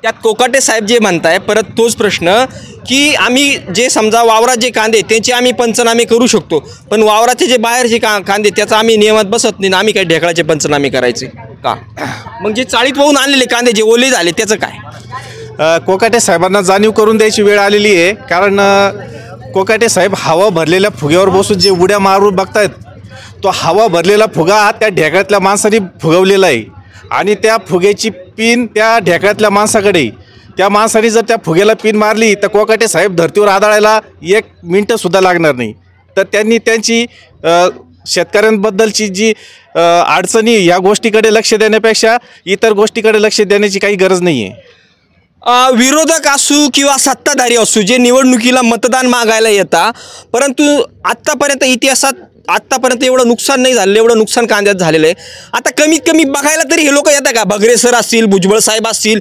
त्यात कोकाटे साहेब जे म्हणताय परत तोच प्रश्न की आम्ही जे समजा वावरात जे कांदे त्यांचे आम्ही पंचनामे करू शकतो, पण वावराचे जे बाहेरचे कांदे त्याचा आम्ही नियमात बसत नाही, आम्ही काही ढेकळाचे पंचनामे करायचे का? मग जे चाळीत वाहून आणलेले कांदे जे ओले झाले त्याचं काय? कोकाटे साहेबांना जाणीव करून द्यायची वेळ आलेली आहे, कारण कोकाटे साहेब हवा भरलेल्या फुग्यावर बसून जे उड्या मारून बघतायत, तो हवा भरलेला फुगा हा त्या ढेकळातल्या माणसाने फुगवलेला आहे आणि त्या फुग्याची पिन त्या ढेकळातल्या माणसाकडे. त्या माणसाने जर त्या फुग्याला पिन मारली तर कोकाटे साहेब धर्तीवर आदळायला 1 मिनटंसुद्धा लागणार नाही. तर त्यांनी त्यांची शेतकऱ्यांबद्दलची जी अडचणी या गोष्टीकडे लक्ष देण्यापेक्षा इतर गोष्टीकडे लक्ष देण्याची काही गरज नाही आहे. विरोधक असू किंवा सत्ताधारी असू जे निवडणुकीला मतदान मागायला येतात, परंतु आत्तापर्यंत इतिहासात आत्तापर्यंत एवढं नुकसान नाही झालेलं, एवढं नुकसान कांद्यात झालेलं आहे. आता कमीत कमी बघायला तरी हे लोक येतात का? भगरे सर असतील, भुजबळ साहेब असतील,